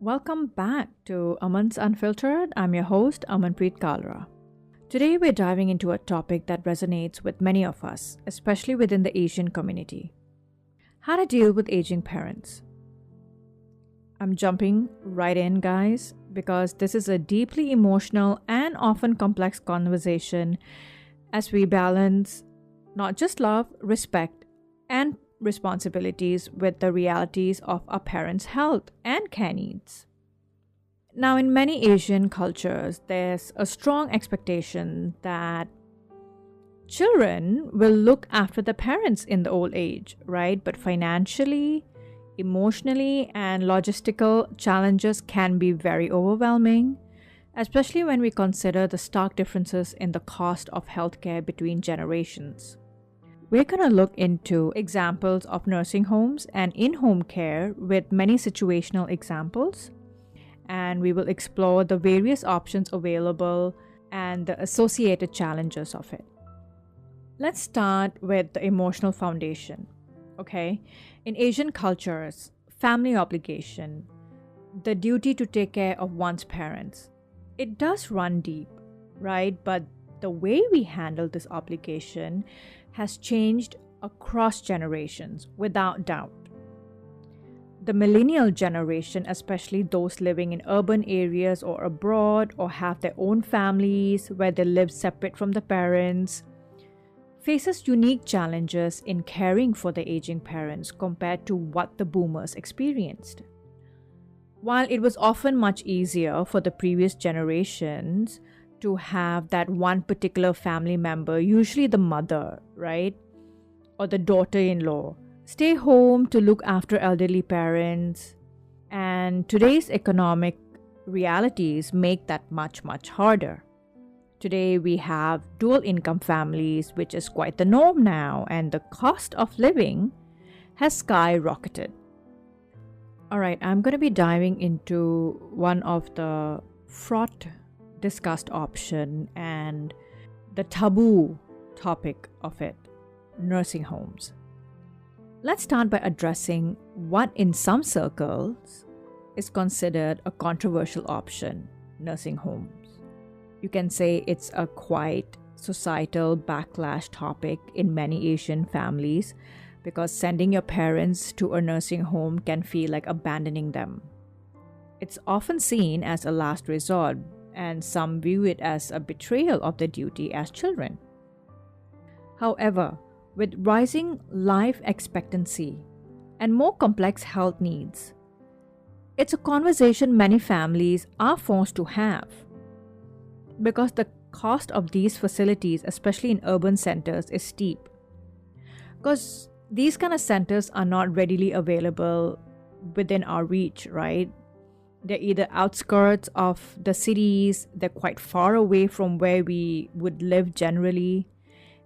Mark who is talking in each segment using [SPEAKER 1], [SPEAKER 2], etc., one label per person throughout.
[SPEAKER 1] Welcome back to Aman's Unfiltered. I'm your host, Amanpreet Kalra. Today we're diving into a topic that resonates with many of us, especially within the Asian community. How to deal with aging parents. I'm jumping right in, guys, because this is a deeply emotional and often complex conversation as we balance not just love, respect, and responsibilities with the realities of a parent's health and care needs. Now, in many Asian cultures, there's a strong expectation that children will look after the parents in the old age, right? But financially, emotionally, and logistical challenges can be very overwhelming, especially when we consider the stark differences in the cost of healthcare between generations. We're going to look into examples of nursing homes and in-home care with many situational examples, and we will explore the various options available and the associated challenges of it. Let's start with the emotional foundation, okay? In Asian cultures, family obligation, the duty to take care of one's parents, it does run deep, right? But the way we handle this obligation has changed across generations, without doubt. The millennial generation, especially those living in urban areas or abroad or have their own families where they live separate from the parents, faces unique challenges in caring for the aging parents compared to what the boomers experienced. While it was often much easier for the previous generations to have that one particular family member, usually the mother, right? Or the daughter-in-law, stay home to look after elderly parents. And today's economic realities make that much, much harder. Today we have dual income families, which is quite the norm now, and the cost of living has skyrocketed. All right, I'm going to be diving into one of the fraught discussed option and the taboo topic of it, nursing homes. Let's start by addressing what in some circles is considered a controversial option, nursing homes. You can say it's a quite societal backlash topic in many Asian families because sending your parents to a nursing home can feel like abandoning them. It's often seen as a last resort, and some view it as a betrayal of their duty as children. However, with rising life expectancy and more complex health needs, it's a conversation many families are forced to have because the cost of these facilities, especially in urban centers, is steep. Because these kind of centers are not readily available within our reach, right? They're either outskirts of the cities, they're quite far away from where we would live generally.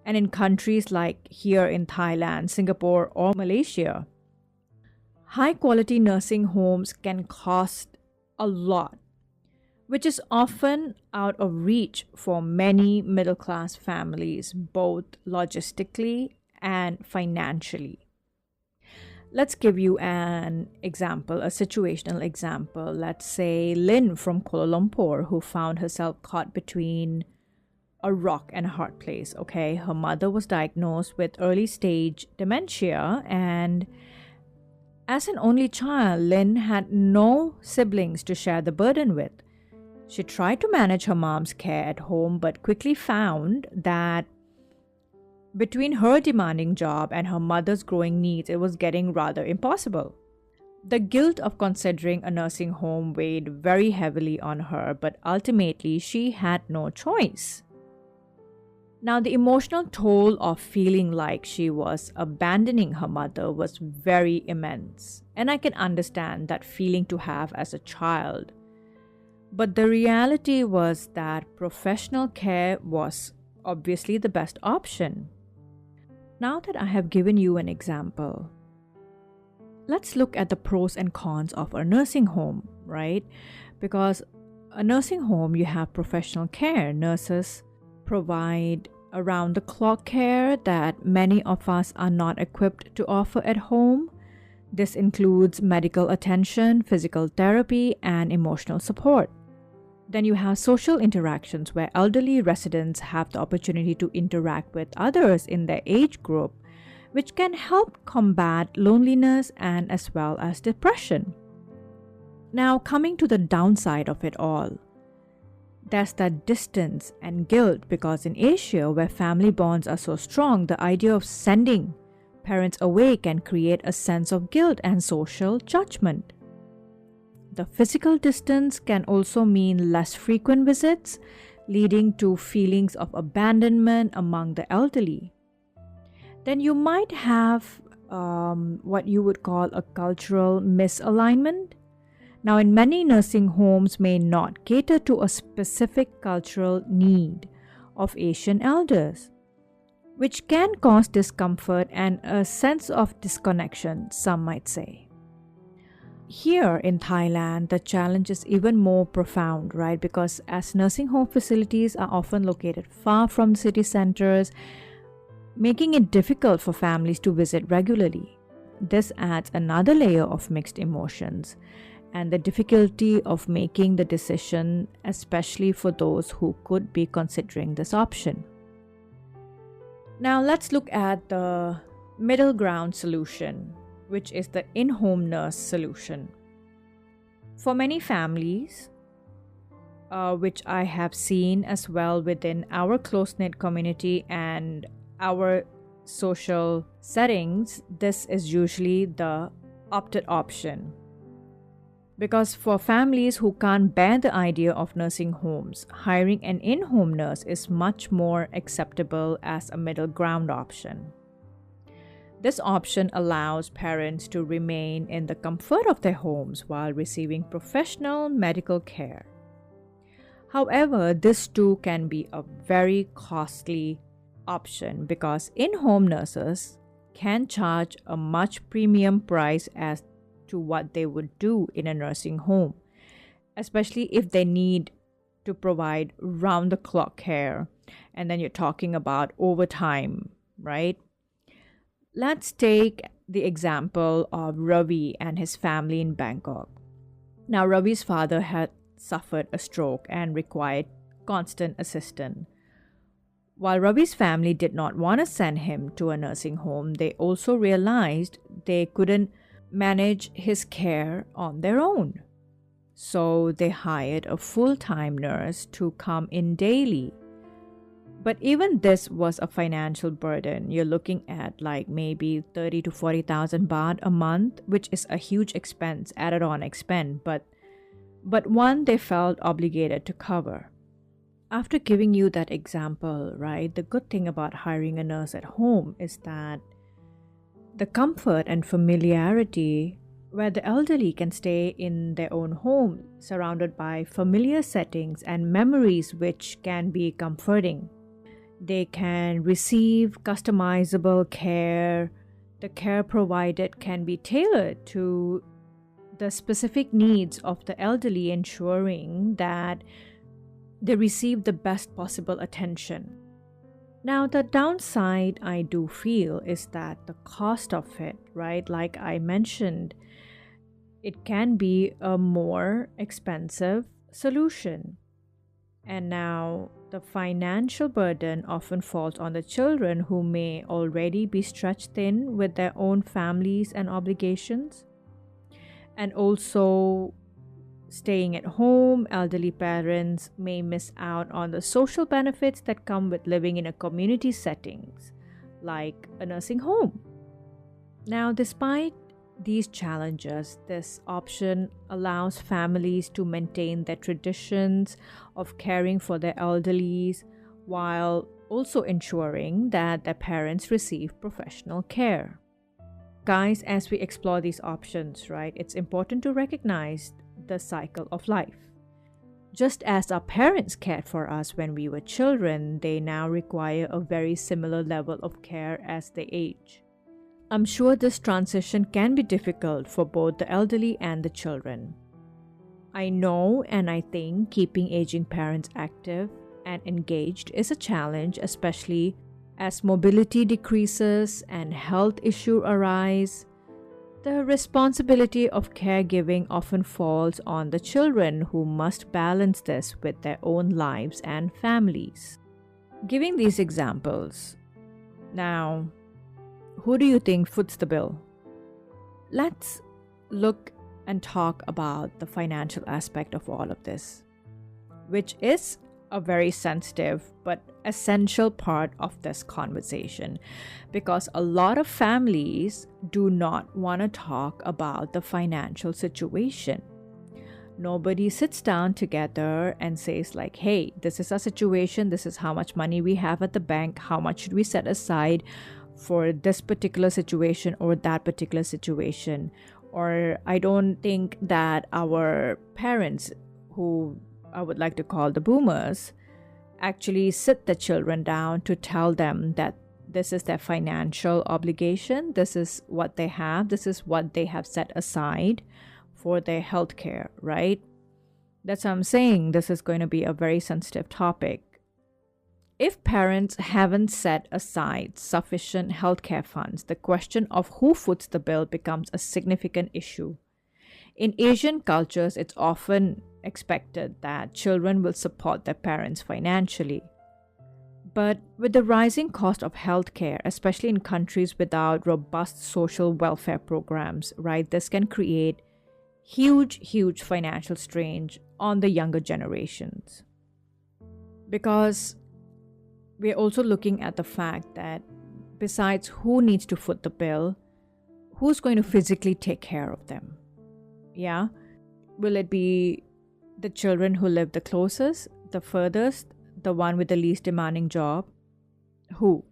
[SPEAKER 1] And in countries like here in Thailand, Singapore, or Malaysia, high quality nursing homes can cost a lot, which is often out of reach for many middle class families, both logistically and financially. Let's give you an example, a situational example. Let's say Lynn from Kuala Lumpur, who found herself caught between a rock and a hard place, okay? Her mother was diagnosed with early stage dementia, and as an only child, Lynn had no siblings to share the burden with. She tried to manage her mom's care at home, but quickly found that between her demanding job and her mother's growing needs, it was getting rather impossible. The guilt of considering a nursing home weighed very heavily on her, but ultimately she had no choice. Now, the emotional toll of feeling like she was abandoning her mother was very immense, and I can understand that feeling to have as a child. But the reality was that professional care was obviously the best option. Now that I have given you an example, let's look at the pros and cons of a nursing home, right? Because a nursing home, you have professional care. Nurses provide around-the-clock care that many of us are not equipped to offer at home. This includes medical attention, physical therapy, and emotional support. Then you have social interactions where elderly residents have the opportunity to interact with others in their age group, which can help combat loneliness and as well as depression. Now, coming to the downside of it all, there's that distance and guilt because in Asia, where family bonds are so strong, the idea of sending parents away can create a sense of guilt and social judgment. The physical distance can also mean less frequent visits, leading to feelings of abandonment among the elderly. Then you might have what you would call a cultural misalignment. Now, in many nursing homes may not cater to a specific cultural need of Asian elders, which can cause discomfort and a sense of disconnection, some might say. Here in Thailand, the challenge is even more profound, right? Because as nursing home facilities are often located far from city centers, making it difficult for families to visit regularly. This adds another layer of mixed emotions and the difficulty of making the decision, especially for those who could be considering this option. Now let's look at the middle ground solution, which is the in-home nurse solution. For many families, which I have seen as well within our close-knit community and our social settings, this is usually the opted option. Because for families who can't bear the idea of nursing homes, hiring an in-home nurse is much more acceptable as a middle ground option. This option allows parents to remain in the comfort of their homes while receiving professional medical care. However, this too can be a very costly option because in-home nurses can charge a much premium price as to what they would do in a nursing home, especially if they need to provide round-the-clock care, and then you're talking about overtime, right? Let's take the example of Ravi and his family in Bangkok. Now, Ravi's father had suffered a stroke and required constant assistance. While Ravi's family did not want to send him to a nursing home, they also realized they couldn't manage his care on their own. So they hired a full-time nurse to come in daily. But even this was a financial burden. You're looking at like maybe 30 to 40,000 baht a month, which is a huge expense, added on expense, but one they felt obligated to cover. After giving you that example, right, the good thing about hiring a nurse at home is that the comfort and familiarity where the elderly can stay in their own home, surrounded by familiar settings and memories which can be comforting. They can receive customizable care. The care provided can be tailored to the specific needs of the elderly, ensuring that they receive the best possible attention. Now, the downside I do feel is that the cost of it, right? Like I mentioned, it can be a more expensive solution. And now the financial burden often falls on the children who may already be stretched thin with their own families and obligations. And also, staying at home, elderly parents may miss out on the social benefits that come with living in a community settings, like a nursing home. Now, despite these challenges, this option allows families to maintain their traditions of caring for their elderlies while also ensuring that their parents receive professional care. Guys, as we explore these options, right, it's important to recognize the cycle of life. Just as our parents cared for us when we were children, they now require a very similar level of care as they age. I'm sure this transition can be difficult for both the elderly and the children. I know and I think keeping aging parents active and engaged is a challenge, especially as mobility decreases and health issues arise. The responsibility of caregiving often falls on the children who must balance this with their own lives and families. Giving these examples, now, who do you think foots the bill? Let's look and talk about the financial aspect of all of this, which is a very sensitive but essential part of this conversation because a lot of families do not want to talk about the financial situation. Nobody sits down together and says like, hey, this is our situation, this is how much money we have at the bank, how much should we set aside for this particular situation or that particular situation. Or I don't think that our parents, who I would like to call the boomers, actually sit the children down to tell them that this is their financial obligation, this is what they have, this is what they have set aside for their health care, right? That's what I'm saying. This is going to be a very sensitive topic. If parents haven't set aside sufficient healthcare funds, the question of who foots the bill becomes a significant issue. In Asian cultures, it's often expected that children will support their parents financially. But with the rising cost of healthcare, especially in countries without robust social welfare programs, right, this can create huge financial strain on the younger generations. Because we're also looking at the fact that besides who needs to foot the bill, who's going to physically take care of them? Yeah? Will it be the children who live the closest, the furthest, the one with the least demanding job? Who?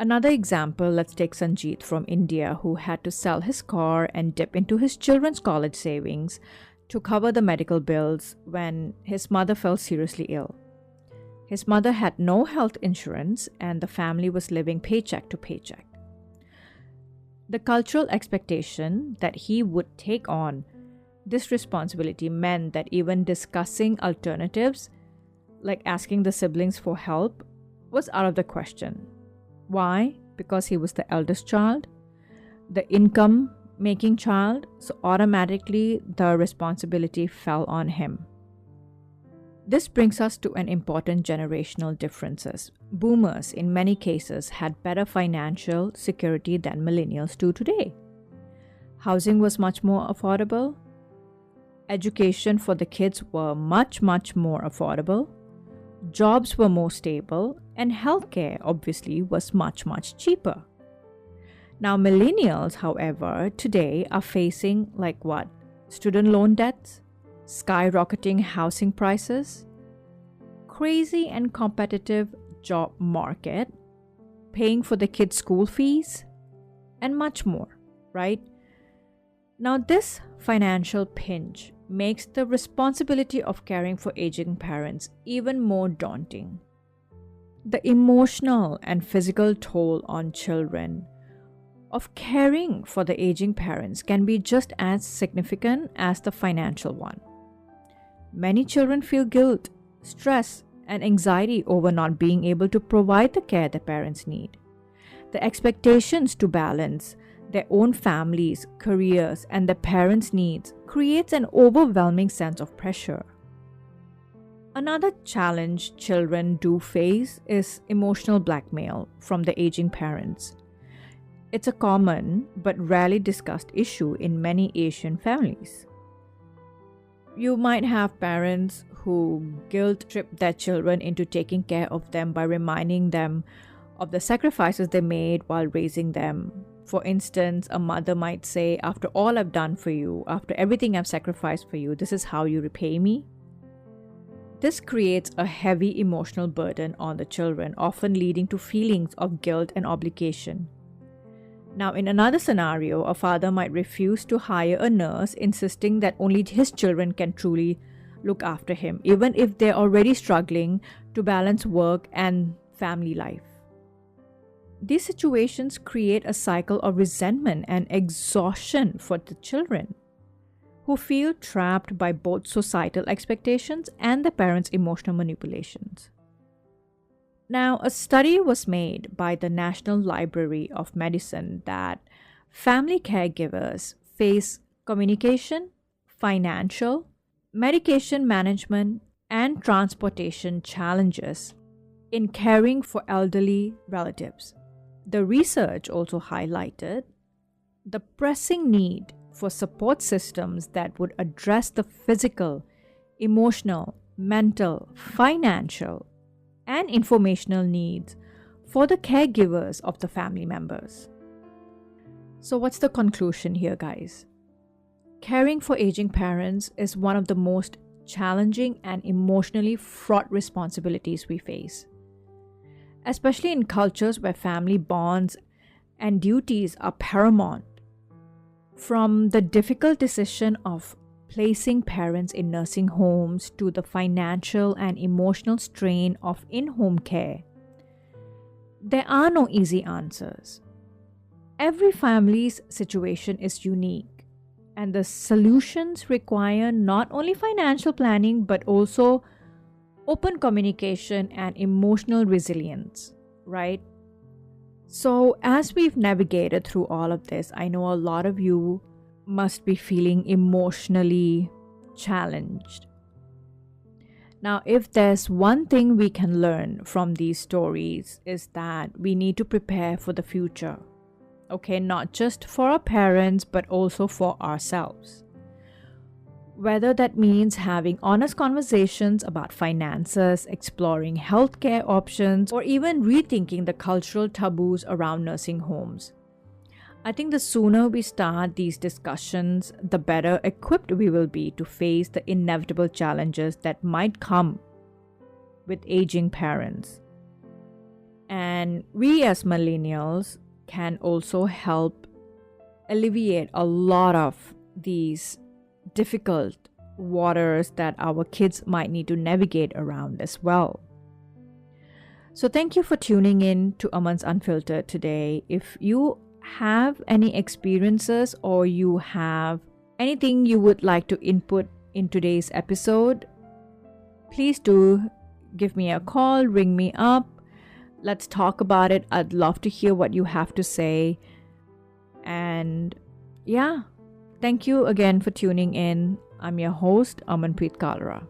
[SPEAKER 1] Another example, let's take Sanjeet from India, who had to sell his car and dip into his children's college savings to cover the medical bills when his mother fell seriously ill. His mother had no health insurance and the family was living paycheck to paycheck. The cultural expectation that he would take on this responsibility meant that even discussing alternatives, like asking the siblings for help, was out of the question. Why? Because he was the eldest child, the income-making child, so automatically the responsibility fell on him. This brings us to an important generational differences. Boomers, in many cases, had better financial security than millennials do today. Housing was much more affordable. Education for the kids were much more affordable. Jobs were more stable, and healthcare obviously was much cheaper. Now, millennials, however, today are facing like what? Student loan debts, skyrocketing housing prices, crazy and competitive job market, paying for the kids' school fees, and much more, right? Now, this financial pinch makes the responsibility of caring for aging parents even more daunting. The emotional and physical toll on children of caring for the aging parents can be just as significant as the financial one. Many children feel guilt, stress, and anxiety over not being able to provide the care their parents need. The expectations to balance their own families, careers, and their parents' needs creates an overwhelming sense of pressure. Another challenge children do face is emotional blackmail from the aging parents. It's a common but rarely discussed issue in many Asian families. You might have parents who guilt trip their children into taking care of them by reminding them of the sacrifices they made while raising them. For instance, a mother might say, after all I've done for you, after everything I've sacrificed for you, this is how you repay me. This creates a heavy emotional burden on the children, often leading to feelings of guilt and obligation. Now, in another scenario, a father might refuse to hire a nurse, insisting that only his children can truly look after him, even if they're already struggling to balance work and family life. These situations create a cycle of resentment and exhaustion for the children, who feel trapped by both societal expectations and the parents' emotional manipulations. Now, a study was made by the National Library of Medicine that family caregivers face communication, financial, medication management, and transportation challenges in caring for elderly relatives. The research also highlighted the pressing need for support systems that would address the physical, emotional, mental, financial, and informational needs for the caregivers of the family members. So, what's the conclusion here, guys? Caring for aging parents is one of the most challenging and emotionally fraught responsibilities we face, especially in cultures where family bonds and duties are paramount. From the difficult decision of placing parents in nursing homes to the financial and emotional strain of in home care, there are no easy answers. Every family's situation is unique, and the solutions require not only financial planning but also open communication and emotional resilience, right? So, as we've navigated through all of this, I know a lot of you must be feeling emotionally challenged. Now, if there's one thing we can learn from these stories, is that we need to prepare for the future. Okay, not just for our parents, but also for ourselves. Whether that means having honest conversations about finances, exploring healthcare options, or even rethinking the cultural taboos around nursing homes. I think the sooner we start these discussions, the better equipped we will be to face the inevitable challenges that might come with aging parents. And we as millennials can also help alleviate a lot of these difficult waters that our kids might need to navigate around as well. So thank you for tuning in to Aman's Unfiltered today. If you have any experiences or you have anything you would like to input in today's episode, please do give me a call, ring me up. Let's talk about it. I'd love to hear what you have to say. And yeah, thank you again for tuning in. I'm your host, Amanpreet Kalra.